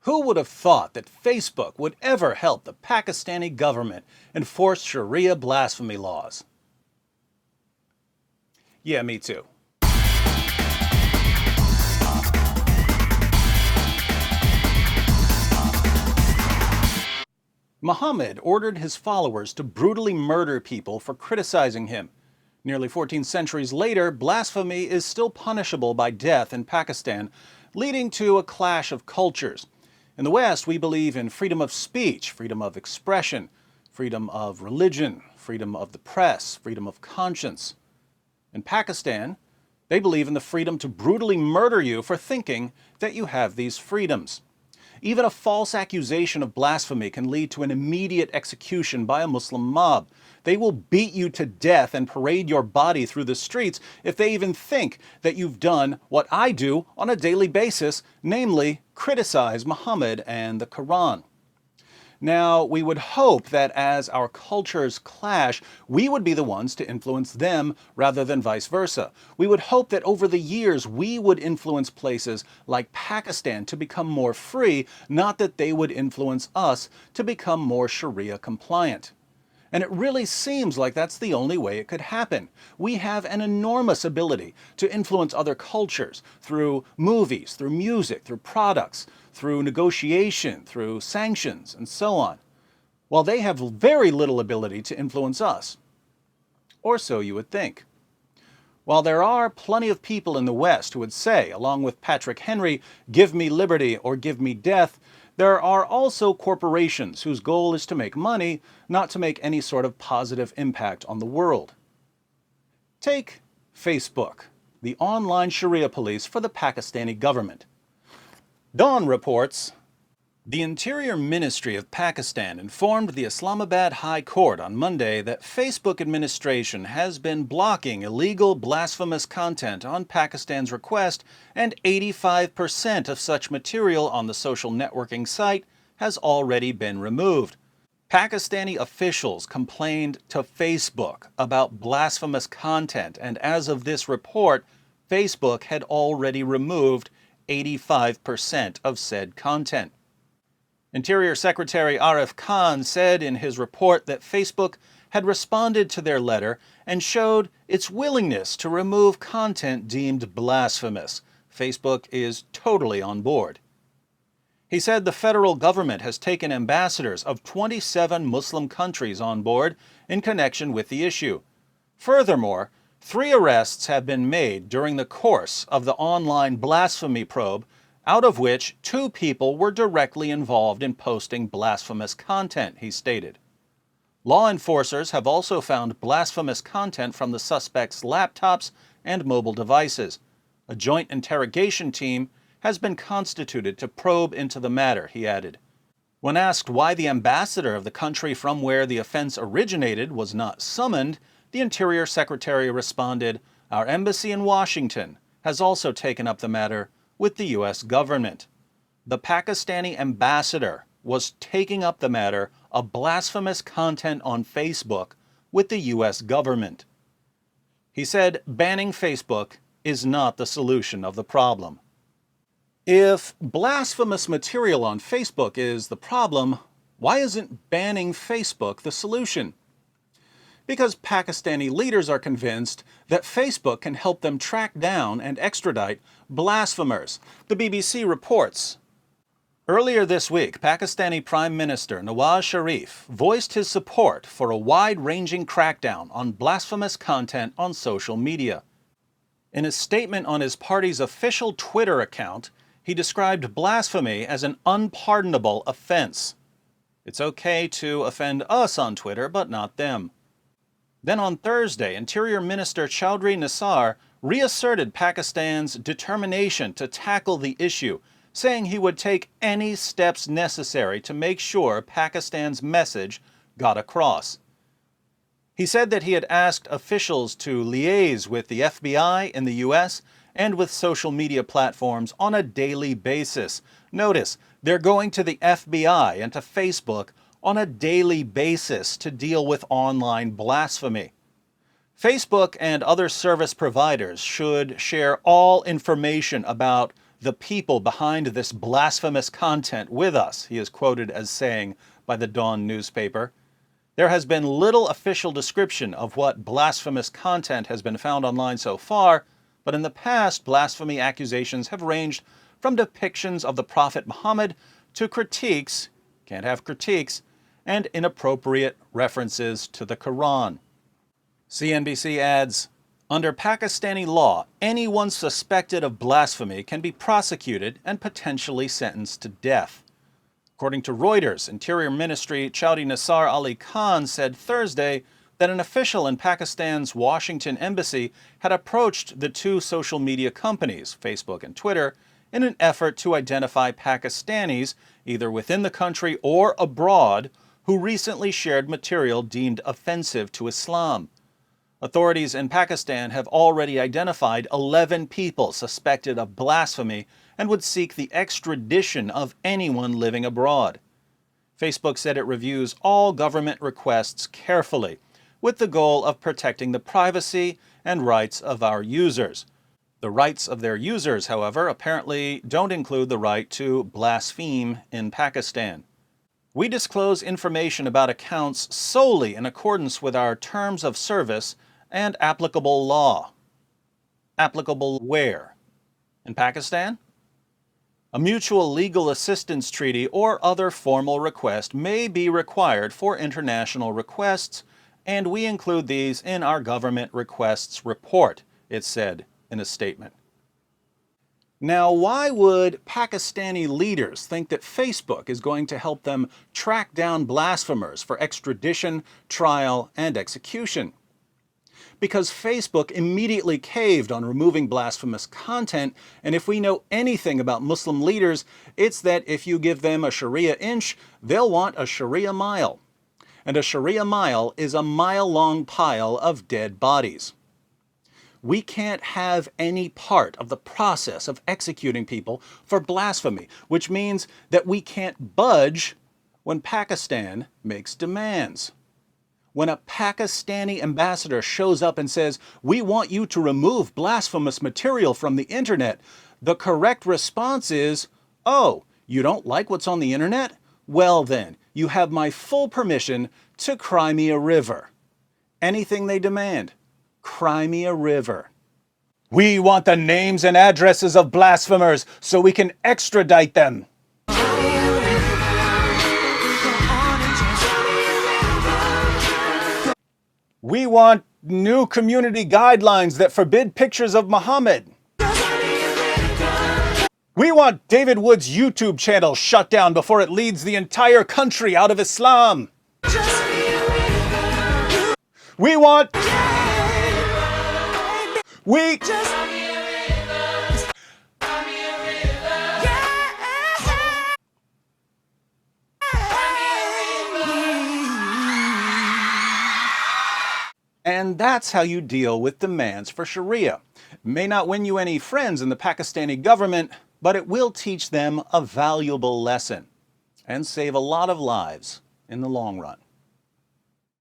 Who would have thought that Facebook would ever help the Pakistani government enforce Sharia blasphemy laws? Yeah, me too. Muhammad ordered his followers to brutally murder people for criticizing him. Nearly 14 centuries later, blasphemy is still punishable by death in Pakistan, leading to a clash of cultures. In the West, we believe in freedom of speech, freedom of expression, freedom of religion, freedom of the press, freedom of conscience. In Pakistan, they believe in the freedom to brutally murder you for thinking that you have these freedoms. Even a false accusation of blasphemy can lead to an immediate execution by a Muslim mob. They will beat you to death and parade your body through the streets if they even think that you've done what I do on a daily basis, namely criticize Muhammad and the Quran. Now, we would hope that as our cultures clash, we would be the ones to influence them rather than vice versa. We would hope that over the years we would influence places like Pakistan to become more free, not that they would influence us to become more Sharia compliant. And it really seems like that's the only way it could happen. We have an enormous ability to influence other cultures through movies, through music, through products, through negotiation, through sanctions, and so on, while they have very little ability to influence us. Or so you would think. While there are plenty of people in the West who would say, along with Patrick Henry, "Give me liberty or give me death," there are also corporations whose goal is to make money, not to make any sort of positive impact on the world. Take Facebook, the online Sharia police for the Pakistani government. Dawn reports, the Interior Ministry of Pakistan informed the Islamabad High Court on Monday that Facebook administration has been blocking illegal blasphemous content on Pakistan's request, and 85% of such material on the social networking site has already been removed. Pakistani officials complained to Facebook about blasphemous content, and as of this report, Facebook had already removed 85% of said content. Interior Secretary Arif Khan said in his report that Facebook had responded to their letter and showed its willingness to remove content deemed blasphemous. Facebook is totally on board. He said the federal government has taken ambassadors of 27 Muslim countries on board in connection with the issue. Furthermore, 3 arrests have been made during the course of the online blasphemy probe, out of which 2 people were directly involved in posting blasphemous content, he stated. Law enforcers have also found blasphemous content from the suspects' laptops and mobile devices. A joint interrogation team has been constituted to probe into the matter, he added. When asked why the ambassador of the country from where the offense originated was not summoned, the Interior Secretary responded, "Our embassy in Washington has also taken up the matter with the U.S. government." The Pakistani ambassador was taking up the matter of blasphemous content on Facebook with the U.S. government. He said banning Facebook is not the solution of the problem. If blasphemous material on Facebook is the problem, why isn't banning Facebook the solution? Because Pakistani leaders are convinced that Facebook can help them track down and extradite blasphemers. The BBC reports. Earlier this week, Pakistani Prime Minister Nawaz Sharif voiced his support for a wide-ranging crackdown on blasphemous content on social media. In a statement on his party's official Twitter account, he described blasphemy as an unpardonable offense. It's okay to offend us on Twitter, but not them. Then on Thursday, Interior Minister Chaudhry Nisar reasserted Pakistan's determination to tackle the issue, saying he would take any steps necessary to make sure Pakistan's message got across. He said that he had asked officials to liaise with the FBI in the U.S. and with social media platforms on a daily basis. Notice, they're going to the FBI and to Facebook on a daily basis to deal with online blasphemy. Facebook and other service providers should share all information about the people behind this blasphemous content with us, he is quoted as saying by the Dawn newspaper. There has been little official description of what blasphemous content has been found online so far, but in the past, blasphemy accusations have ranged from depictions of the Prophet Muhammad to critiques, can't have critiques, and inappropriate references to the Quran. CNBC adds, under Pakistani law, anyone suspected of blasphemy can be prosecuted and potentially sentenced to death. According to Reuters, Interior Ministry Chaudhry Nisar Ali Khan said Thursday that an official in Pakistan's Washington embassy had approached the two social media companies, Facebook and Twitter, in an effort to identify Pakistanis, either within the country or abroad, who recently shared material deemed offensive to Islam. Authorities in Pakistan have already identified 11 people suspected of blasphemy and would seek the extradition of anyone living abroad. Facebook said it reviews all government requests carefully, with the goal of protecting the privacy and rights of our users. The rights of their users, however, apparently don't include the right to blaspheme in Pakistan. We disclose information about accounts solely in accordance with our terms of service and applicable law. Applicable where? In Pakistan? A mutual legal assistance treaty or other formal request may be required for international requests, and we include these in our government requests report, it said in a statement. Now, why would Pakistani leaders think that Facebook is going to help them track down blasphemers for extradition, trial, and execution? Because Facebook immediately caved on removing blasphemous content, and if we know anything about Muslim leaders, it's that if you give them a Sharia inch, they'll want a Sharia mile. And a Sharia mile is a mile-long pile of dead bodies. We can't have any part of the process of executing people for blasphemy, which means that we can't budge when Pakistan makes demands. When a Pakistani ambassador shows up and says, "We want you to remove blasphemous material from the internet," the correct response is, "Oh, you don't like what's on the internet? Well then, you have my full permission to cry me a river." Anything they demand, cry me a river. We want the names and addresses of blasphemers so we can extradite them. We want new community guidelines that forbid pictures of Muhammad. We want David Wood's YouTube channel shut down before it leads the entire country out of Islam. We want... And that's how you deal with demands for Sharia. It may not win you any friends in the Pakistani government, but it will teach them a valuable lesson and save a lot of lives in the long run.